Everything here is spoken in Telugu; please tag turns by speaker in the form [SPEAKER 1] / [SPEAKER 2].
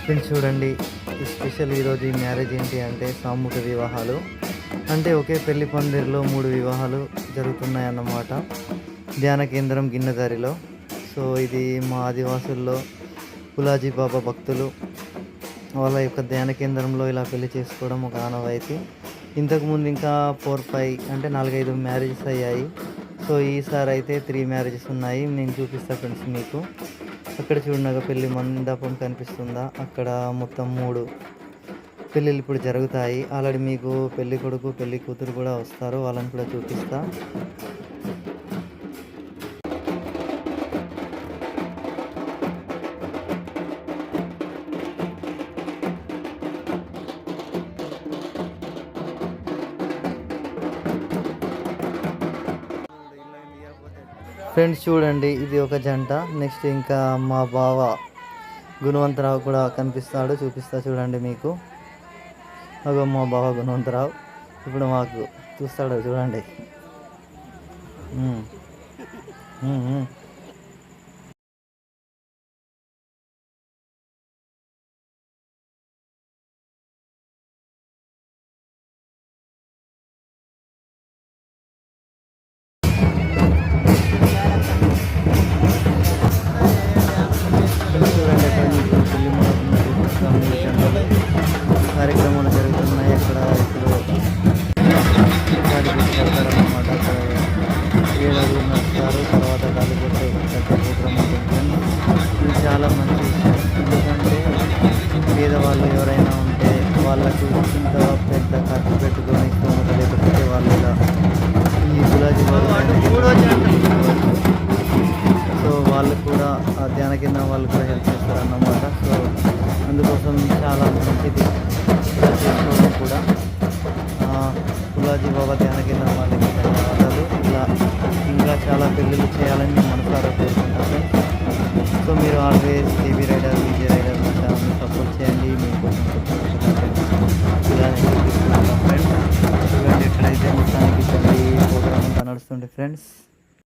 [SPEAKER 1] ఫ్రెండ్స్ చూడండి, స్పెషల్ ఈరోజు ఈ మ్యారేజ్ ఏంటి అంటే సామూహిక వివాహాలు. అంటే ఒకే పెళ్లి పందిరిలో 3 వివాహాలు జరుగుతున్నాయన్నమాట. ధ్యాన కేంద్రం గిన్నెదారిలో. సో ఇది మా ఆదివాసుల్లో పులాజీ బాబా భక్తులు వాళ్ళ యొక్క ధ్యాన కేంద్రంలో ఇలా పెళ్లి చేసుకోవడం ఒక ఆనవాయితీ. ఇంతకుముందు ఇంకా 4-5 అంటే 4-5 మ్యారేజెస్ అయ్యాయి. సో ఈసారి అయితే 3 మ్యారేజెస్ ఉన్నాయి. నేను చూపిస్తాను ఫ్రెండ్స్ మీకు. అక్కడ చూడగా పెళ్లి మండపం కనిపిస్తుందా, అక్కడ మొత్తం 3 పెళ్ళిళ్ళు ఇప్పుడు జరుగుతాయి. ఆల్రెడీ మీకు పెళ్లి కొడుకు పెళ్లి కూతురు కూడా వస్తారు, వాళ్ళని కూడా చూపిస్తా. ఫ్రెండ్స్ చూడండి, ఇది ఒక జంట. నెక్స్ట్ ఇంకా మా బావ గుణవంతరావు కూడా కనిపిస్తాడు, చూపిస్తా చూడండి మీకు. అగో మా బావ గుణవంతరావు ఇప్పుడు మాకు చూస్తాడు చూడండి. కార్యక్రమాలు జరుగుతున్నాయి అక్కడ. ఇప్పుడు వెళ్తారన్నమాట. అక్కడ 7 అడుగులు నడుస్తారు, తర్వాత కాలిపోతే ప్రోగ్రామ్ ఉంటుంది. ఇది చాలా మంచి విషయం. ఎందుకంటే పేదవాళ్ళు ఎవరైనా ఉంటే వాళ్ళకు ఇంత పెద్ద ఖర్చు పెట్టుకొని స్తోమత లేకపోతే వాళ్ళు ఇలా ఈ గులాజీ సో వాళ్ళు కూడా ధ్యాన కింద వాళ్ళు కూడా హెల్ప్ చేస్తారన్నమాట. సో అందుకోసం చాలా మంచిది ఇలా చేసుకోవడం కూడా. గులాజీ బాబా ధ్యాన కింద వాళ్ళకి ధన్యవాదాలు. ఇలా ఇంకా చాలా పెళ్ళిళ్ళు చేయాలని నేను మనసారా కోరుకుంటాను. సో మీరు always TV rider Vijay rider మా ఛానల్ని సపోర్ట్ చేయండి. మీకోసం ఇలానే చూపిస్తున్నాను ఫ్రెండ్స్. చూడండి, ఎక్కడైతే మొత్తానికి పెళ్ళి ప్రోగ్రామ్ అంతా నడుస్తుంది ఫ్రెండ్స్.